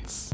threats.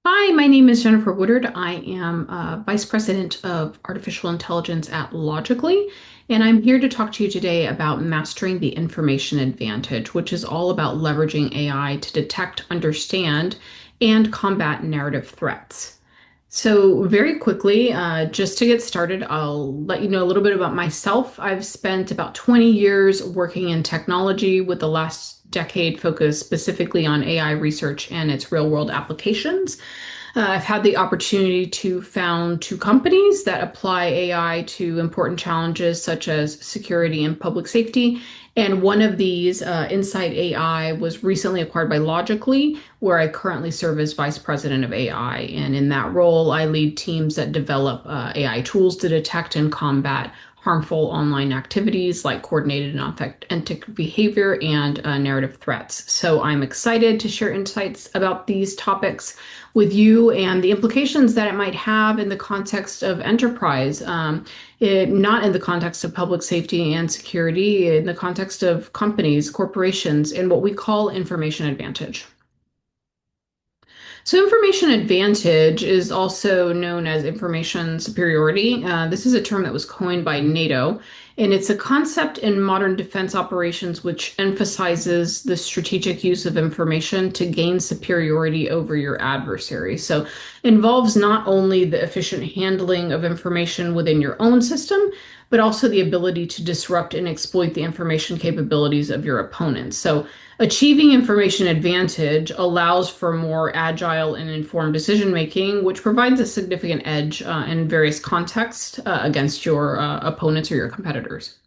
Hi, my name is Jennifer Woodard. I am Vice President of Artificial Intelligence at Logically, and I'm here to talk to you today about mastering the information advantage, which is all about leveraging AI to detect, understand, and combat narrative threats. So, very quickly, just to get started, I'll let you know a little bit about myself. I've spent about 20 years working in technology, with the last decade focused specifically on AI research and its real world applications. I've had the opportunity to found two companies that apply AI to important challenges such as security and public safety. And one of these, Insikt AI, was recently acquired by Logically, where I currently serve as Vice President of AI. And in that role, I lead teams that develop AI tools to detect and combat harmful online activities like coordinated and authentic behavior and narrative threats. So I'm excited to share insights about these topics with you and the implications that it might have in the context of enterprise, not in the context of public safety and security, in the context of companies, corporations, and what we call information advantage. So information advantage is also known as information superiority. This is a term that was coined by NATO, and it's a concept in modern defense operations which emphasizes the strategic use of information to gain superiority over your adversary. So involves not only the efficient handling of information within your own system, but also the ability to disrupt and exploit the information capabilities of your opponents. So achieving information advantage allows for more agile and informed decision making, which provides a significant edge in various contexts against your opponents or your competitors.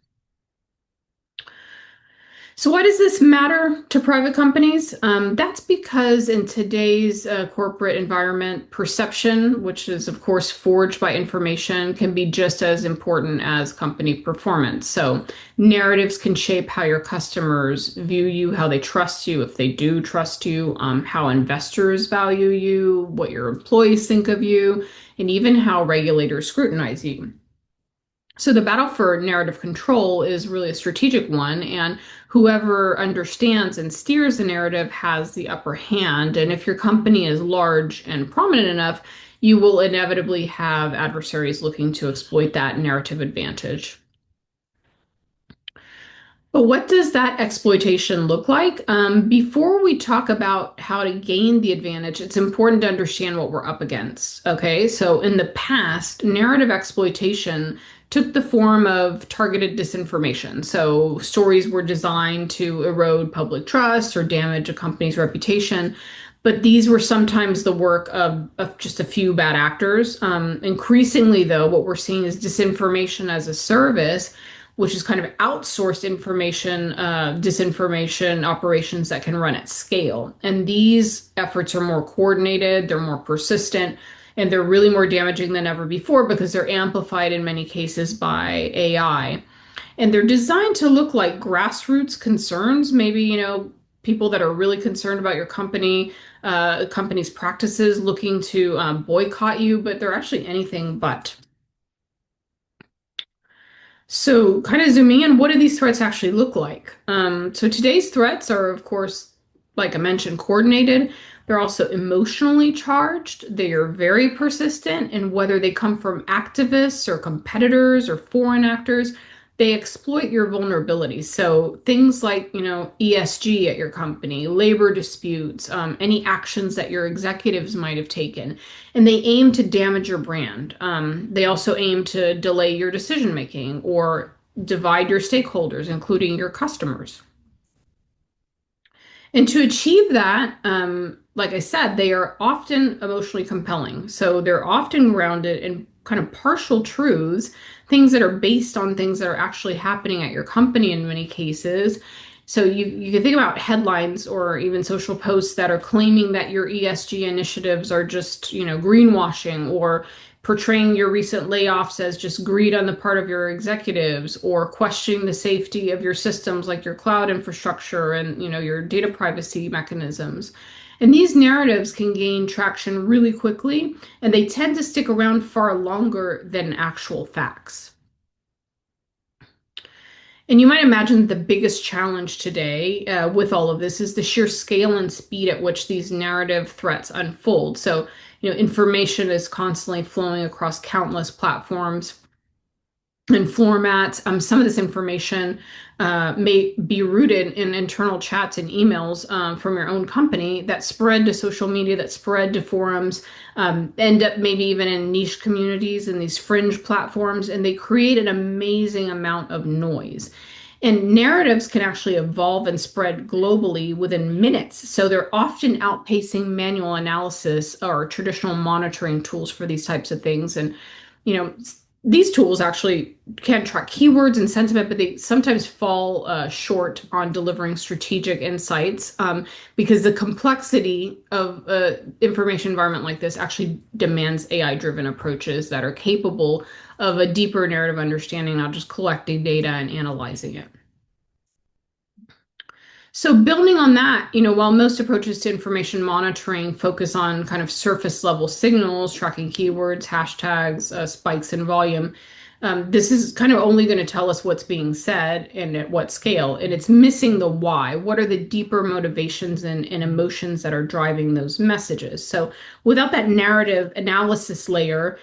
So why does this matter to private companies? That's because in today's corporate environment, perception, which is of course forged by information, can be just as important as company performance. So narratives can shape how your customers view you, how they trust you, if they do trust you, how investors value you, what your employees think of you, and even how regulators scrutinize you. So the battle for narrative control is really a strategic one, and whoever understands and steers the narrative has the upper hand. And if your company is large and prominent enough, you will inevitably have adversaries looking to exploit that narrative advantage. But what does that exploitation look like? Before we talk about how to gain the advantage, it's important to understand what we're up against. Okay, so in the past, narrative exploitation took the form of targeted disinformation. So stories were designed to erode public trust or damage a company's reputation. But these were sometimes the work of just a few bad actors. Increasingly, though, what we're seeing is disinformation as a service, which is kind of outsourced information, disinformation operations that can run at scale. And these efforts are more coordinated, they're more persistent, and they're really more damaging than ever before because they're amplified in many cases by AI. And they're designed to look like grassroots concerns, maybe, people that are really concerned about your company's practices, looking to boycott you, but they're actually anything but. So, kind of zooming in, what do these threats actually look like? So, today's threats are, of course, like I mentioned, coordinated. They're also emotionally charged. They are very persistent, and whether they come from activists or competitors or foreign actors, they exploit your vulnerabilities. So, things like, ESG at your company, labor disputes, any actions that your executives might have taken, and they aim to damage your brand. They also aim to delay your decision making or divide your stakeholders, including your customers. And to achieve that, like I said, they are often emotionally compelling. So they're often grounded in kind of partial truths, things that are based on things that are actually happening at your company in many cases. So you can think about headlines or even social posts that are claiming that your ESG initiatives are just, greenwashing, or portraying your recent layoffs as just greed on the part of your executives, or questioning the safety of your systems like your cloud infrastructure and your data privacy mechanisms. And these narratives can gain traction really quickly, and they tend to stick around far longer than actual facts. And you might imagine the biggest challenge today with all of this is the sheer scale and speed at which these narrative threats unfold. So, information is constantly flowing across countless platforms and formats. Some of this information may be rooted in internal chats and emails from your own company that spread to social media, that spread to forums, end up maybe even in niche communities and these fringe platforms, and they create an amazing amount of noise. And narratives can actually evolve and spread globally within minutes. So they're often outpacing manual analysis or traditional monitoring tools for these types of things. And, you know, these tools actually can track keywords and sentiment, but they sometimes fall short on delivering strategic insights because the complexity of information environment like this actually demands AI-driven approaches that are capable of a deeper narrative understanding, not just collecting data and analyzing it. So building on that, while most approaches to information monitoring focus on kind of surface level signals, tracking keywords, hashtags, spikes in volume, this is kind of only going to tell us what's being said and at what scale, and it's missing the why. What are the deeper motivations and emotions that are driving those messages? So without that narrative analysis layer,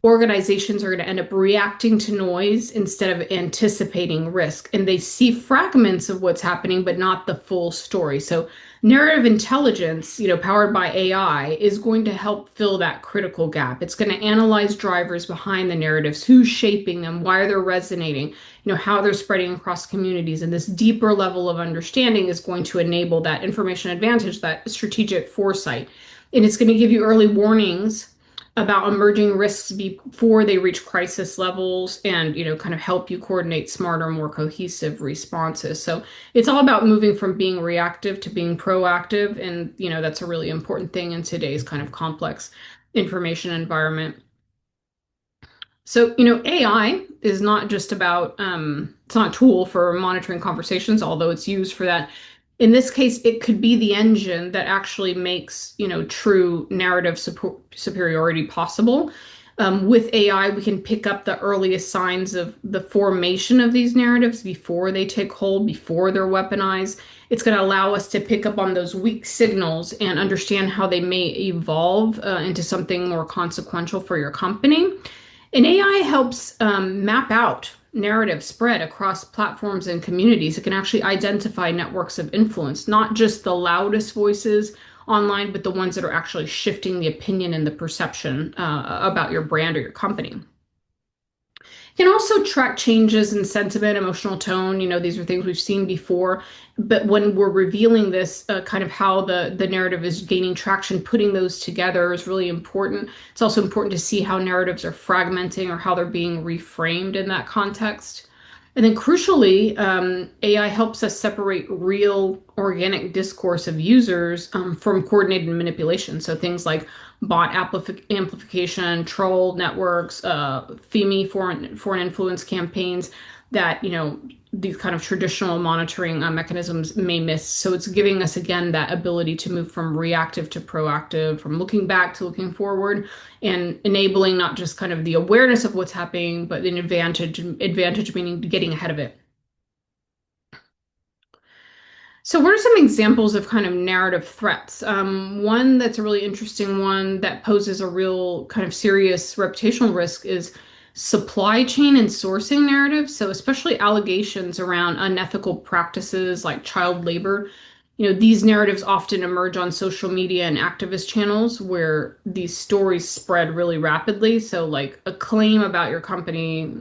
organizations are going to end up reacting to noise instead of anticipating risk. And they see fragments of what's happening, but not the full story. So narrative intelligence, powered by AI, is going to help fill that critical gap. It's going to analyze drivers behind the narratives, who's shaping them, why they're resonating, how they're spreading across communities. And this deeper level of understanding is going to enable that information advantage, that strategic foresight. And it's going to give you early warnings about emerging risks before they reach crisis levels, and kind of help you coordinate smarter, more cohesive responses. So it's all about moving from being reactive to being proactive, and that's a really important thing in today's kind of complex information environment. So, AI is not just about, it's not a tool for monitoring conversations, although it's used for that. In this case, it could be the engine that actually makes, true narrative superiority possible. With AI, we can pick up the earliest signs of the formation of these narratives before they take hold, before they're weaponized. It's going to allow us to pick up on those weak signals and understand how they may evolve into something more consequential for your company. And AI helps map out narrative spread across platforms and communities. It can actually identify networks of influence, not just the loudest voices online, but the ones that are actually shifting the opinion and the perception about your brand or your company. Can also track changes in sentiment, emotional tone. These are things we've seen before, but when we're revealing this, kind of how the narrative is gaining traction, putting those together is really important. It's also important to see how narratives are fragmenting or how they're being reframed in that context. And then crucially, AI helps us separate real organic discourse of users from coordinated manipulation. So things like bot amplification, troll networks, FEMI, foreign influence campaigns that, these kind of traditional monitoring mechanisms may miss. So it's giving us, again, that ability to move from reactive to proactive, from looking back to looking forward, and enabling not just kind of the awareness of what's happening, but an advantage meaning getting ahead of it. So what are some examples of kind of narrative threats? One that's a really interesting one that poses a real kind of serious reputational risk is supply chain and sourcing narratives. So especially allegations around unethical practices like child labor. These narratives often emerge on social media and activist channels where these stories spread really rapidly. So like a claim about your company,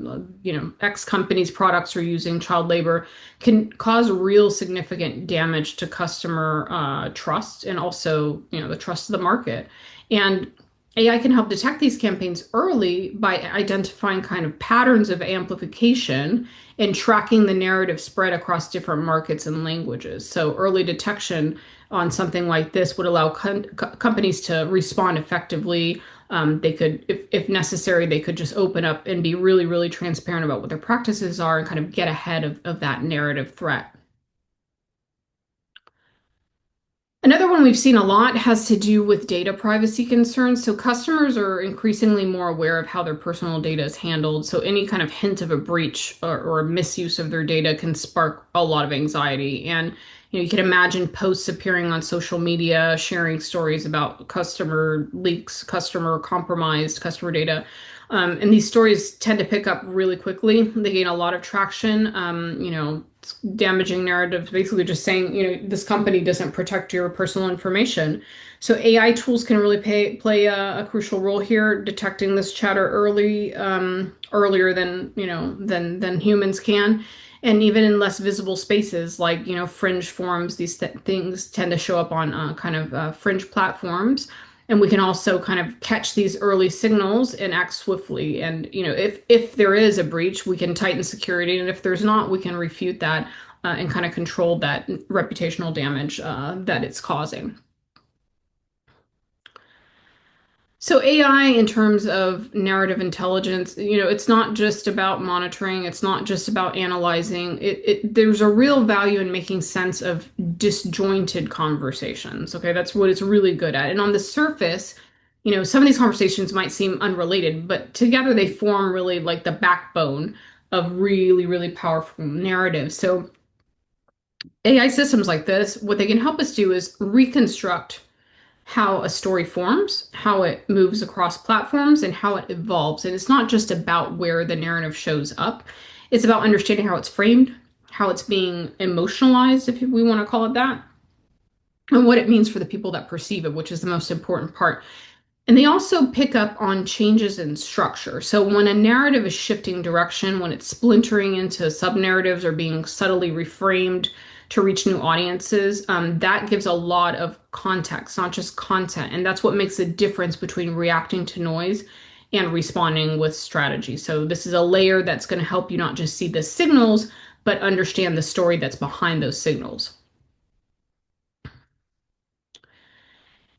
X company's products are using child labor, can cause real significant damage to customer trust, and also, the trust of the market. And AI can help detect these campaigns early by identifying kind of patterns of amplification and tracking the narrative spread across different markets and languages. So early detection on something like this would allow companies to respond effectively, They could, if necessary, they could just open up and be really, really transparent about what their practices are and kind of get ahead of that narrative threat. Another one we've seen a lot has to do with data privacy concerns. So customers are increasingly more aware of how their personal data is handled. So any kind of hint of a breach or a misuse of their data can spark a lot of anxiety. And you can imagine posts appearing on social media, sharing stories about customer leaks, customer compromised customer data. And these stories tend to pick up really quickly. They gain a lot of traction. Damaging narratives, basically just saying, this company doesn't protect your personal information. So AI tools can really play a crucial role here, detecting this chatter earlier than, than humans can. And even in less visible spaces like, fringe forums, these things tend to show up on kind of fringe platforms. And we can also kind of catch these early signals and act swiftly. And if there is a breach, we can tighten security, and if there's not, we can refute that and kind of control that reputational damage that it's causing. So AI, in terms of narrative intelligence, it's not just about monitoring, it's not just about analyzing. There's a real value in making sense of disjointed conversations. Okay, that's what it's really good at. And on the surface, some of these conversations might seem unrelated, but together they form really like the backbone of really, really powerful narratives. So AI systems like this, what they can help us do is reconstruct how a story forms, how it moves across platforms, and how it evolves. And it's not just about where the narrative shows up, it's about understanding how it's framed, how it's being emotionalized, if we want to call it that, and what it means for the people that perceive it, which is the most important part. And they also pick up on changes in structure. So when a narrative is shifting direction, when it's splintering into sub-narratives or being subtly reframed to reach new audiences, that gives a lot of context, not just content. And that's what makes a difference between reacting to noise and responding with strategy. So this is a layer that's going to help you not just see the signals, but understand the story that's behind those signals.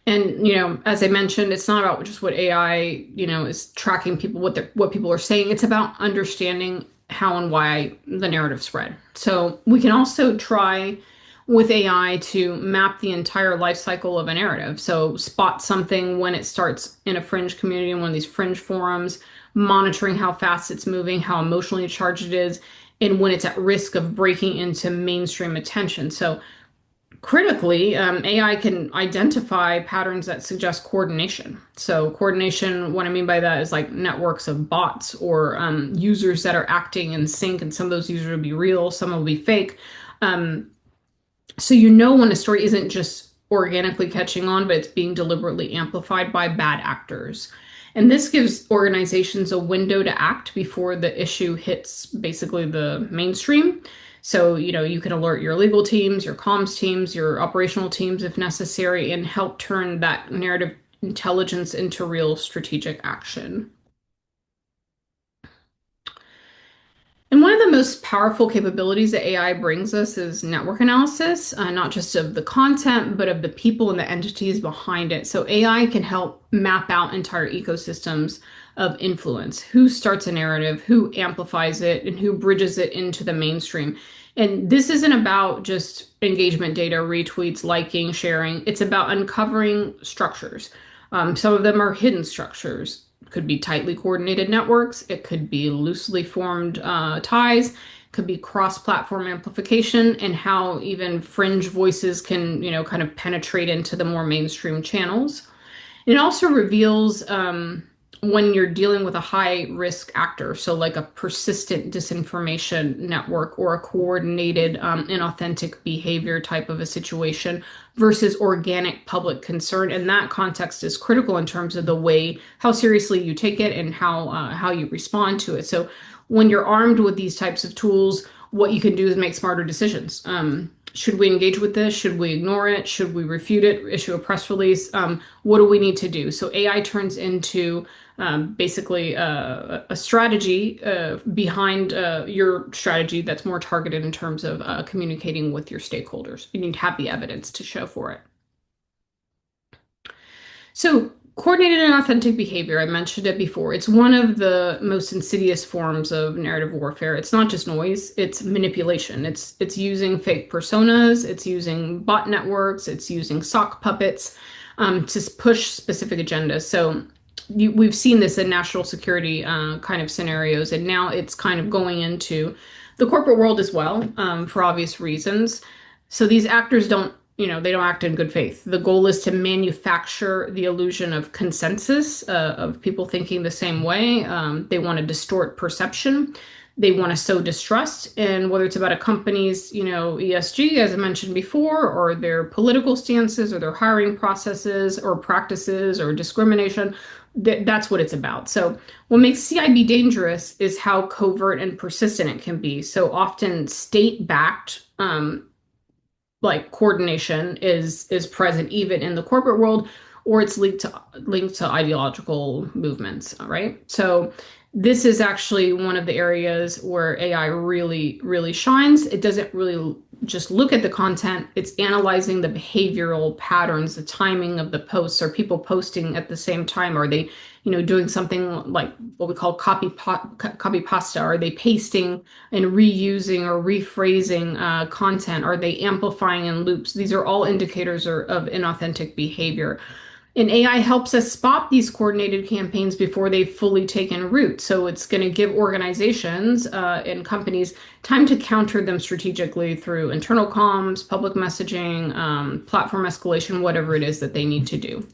And as I mentioned, it's not about just what AI, is tracking people, what people are saying. It's about understanding how and why the narrative spread. So we can also try with AI to map the entire life cycle of a narrative. So spot something when it starts in a fringe community, in one of these fringe forums, monitoring how fast it's moving, how emotionally charged it is, and when it's at risk of breaking into mainstream attention. So critically, AI can identify patterns that suggest coordination. So, coordination, what I mean by that is like networks of bots or users that are acting in sync, and some of those users will be real, some will be fake. Um, so when a story isn't just organically catching on, but it's being deliberately amplified by bad actors. And this gives organizations a window to act before the issue hits basically the mainstream. So, you can alert your legal teams, your comms teams, your operational teams if necessary, and help turn that narrative intelligence into real strategic action. And one of the most powerful capabilities that AI brings us is network analysis, not just of the content, but of the people and the entities behind it. So AI can help map out entire ecosystems of influence, who starts a narrative, who amplifies it, and who bridges it into the mainstream. And this isn't about just engagement data, retweets, liking, sharing. It's about uncovering structures. Some of them are hidden structures, could be tightly coordinated networks, it could be loosely formed ties, could be cross-platform amplification, and how even fringe voices can, kind of penetrate into the more mainstream channels. It also reveals when you're dealing with a high risk actor, so like a persistent disinformation network or a coordinated inauthentic behavior type of a situation versus organic public concern. And that context is critical in terms of the way, how seriously you take it and how you respond to it. So when you're armed with these types of tools, what you can do is make smarter decisions. Should we engage with this? Should we ignore it? Should we refute it? Issue a press release? What do we need to do? So AI turns into basically a strategy behind your strategy that's more targeted in terms of communicating with your stakeholders. You need to have the evidence to show for it. So Coordinated and authentic behavior, I mentioned it before. It's one of the most insidious forms of narrative warfare. It's not just noise, it's manipulation. It's using fake personas, it's using bot networks, it's using sock puppets to push specific agendas. So we've seen this in national security kind of scenarios, and now it's kind of going into the corporate world as well, for obvious reasons. So these actors don't, they don't act in good faith. The goal is to manufacture the illusion of consensus, of people thinking the same way. They want to distort perception. They want to sow distrust. And whether it's about a company's, ESG, as I mentioned before, or their political stances, or their hiring processes, or practices, or discrimination, that's what it's about. So what makes CIB dangerous is how covert and persistent it can be. So often state-backed like coordination is present even in the corporate world, or it's linked to ideological movements, right? So this is actually one of the areas where AI really, really shines. It doesn't really just look at the content, it's analyzing the behavioral patterns, the timing of the posts. Are people posting at the same time? Are they, doing something like what we call copy pasta? Are they pasting and reusing or rephrasing content? Are they amplifying in loops? These are all indicators of inauthentic behavior. And AI helps us spot these coordinated campaigns before they've fully taken root. So it's going to give organizations and companies time to counter them strategically through internal comms, public messaging, platform escalation, whatever it is that they need to do.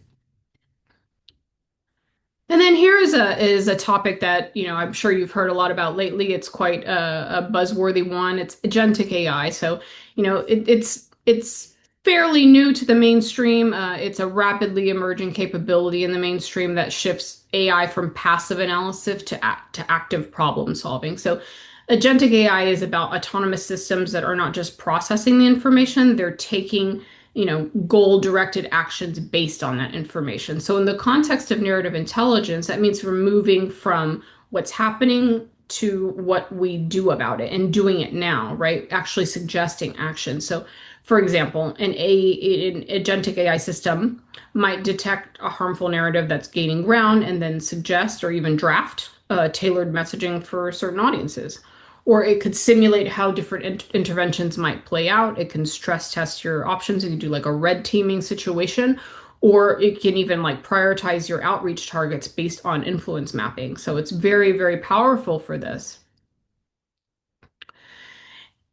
And then here is a topic that, I'm sure you've heard a lot about lately. It's quite a buzzworthy one. It's agentic AI. So, it's fairly new to the mainstream. It's a rapidly emerging capability in the mainstream that shifts AI from passive analysis to active problem solving. So, agentic AI is about autonomous systems that are not just processing the information, they're taking goal-directed actions based on that information. So in the context of narrative intelligence, that means we're moving from what's happening to what we do about it and doing it now, right? Actually suggesting action. So for example, an agentic AI system might detect a harmful narrative that's gaining ground and then suggest or even draft tailored messaging for certain audiences. Or it could simulate how different interventions might play out. It can stress test your options. It can do like a red teaming situation, or it can even like prioritize your outreach targets based on influence mapping. So it's very, very powerful for this.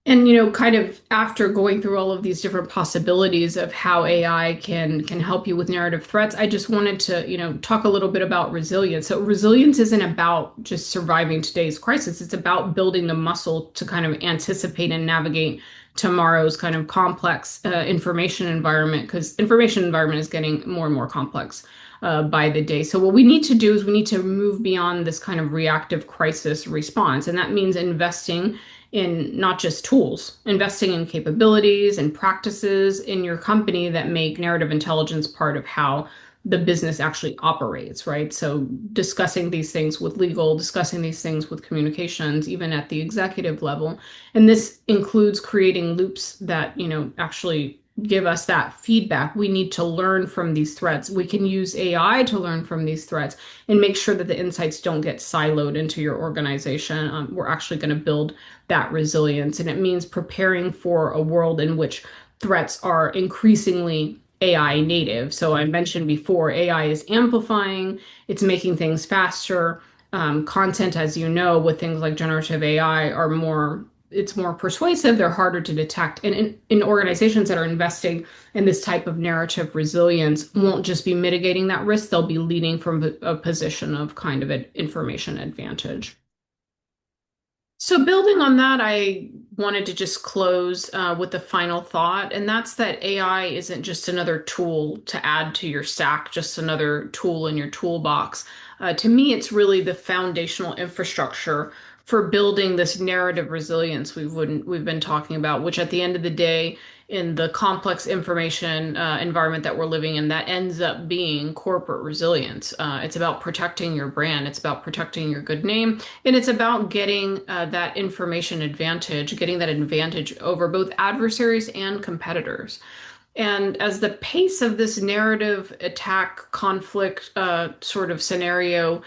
And kind of after going through all of these different possibilities of how AI can help you with narrative threats, I just wanted to, talk a little bit about resilience. So resilience isn't about just surviving today's crisis. It's about building the muscle to kind of anticipate and navigate tomorrow's kind of complex information environment, because information environment is getting more and more complex by the day. So what we need to do is we need to move beyond this kind of reactive crisis response, and that means investing in not just tools, investing in capabilities and practices in your company that make narrative intelligence part of how the business actually operates, right? So discussing these things with legal, discussing these things with communications, even at the executive level. And this includes creating loops that, actually give us that feedback. We need to learn from these threats. We can use AI to learn from these threats and make sure that the insights don't get siloed into your organization. We're actually going to build that resilience. And it means preparing for a world in which threats are increasingly AI native. So I mentioned before, AI is amplifying, it's making things faster. Content, as you know, with things like generative AI it's more persuasive, they're harder to detect. And in organizations that are investing in this type of narrative resilience won't just be mitigating that risk, they'll be leading from a position of kind of an information advantage. So, building on that, I wanted to just close with the final thought, and that's that AI isn't just another tool to add to your stack, just another tool in your toolbox. To me, it's really the foundational infrastructure for building this narrative resilience we've been talking about, which at the end of the day, in the complex information environment that we're living in, that ends up being corporate resilience. It's about protecting your brand, it's about protecting your good name, and it's about getting that information advantage, getting that advantage over both adversaries and competitors. And as the pace of this narrative attack conflict sort of scenario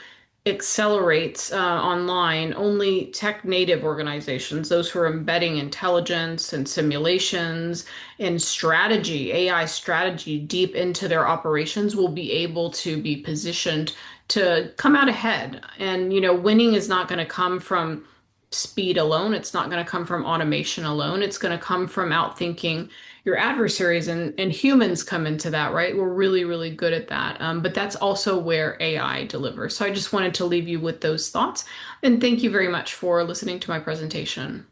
accelerates online, only tech native organizations, those who are embedding intelligence and simulations and strategy, AI strategy deep into their operations, will be able to be positioned to come out ahead. And, winning is not going to come from speed alone. It's not going to come from automation alone. It's going to come from outthinking your adversaries, and humans come into that, right? We're really, really good at that. But that's also where AI delivers. So I just wanted to leave you with those thoughts. And thank you very much for listening to my presentation.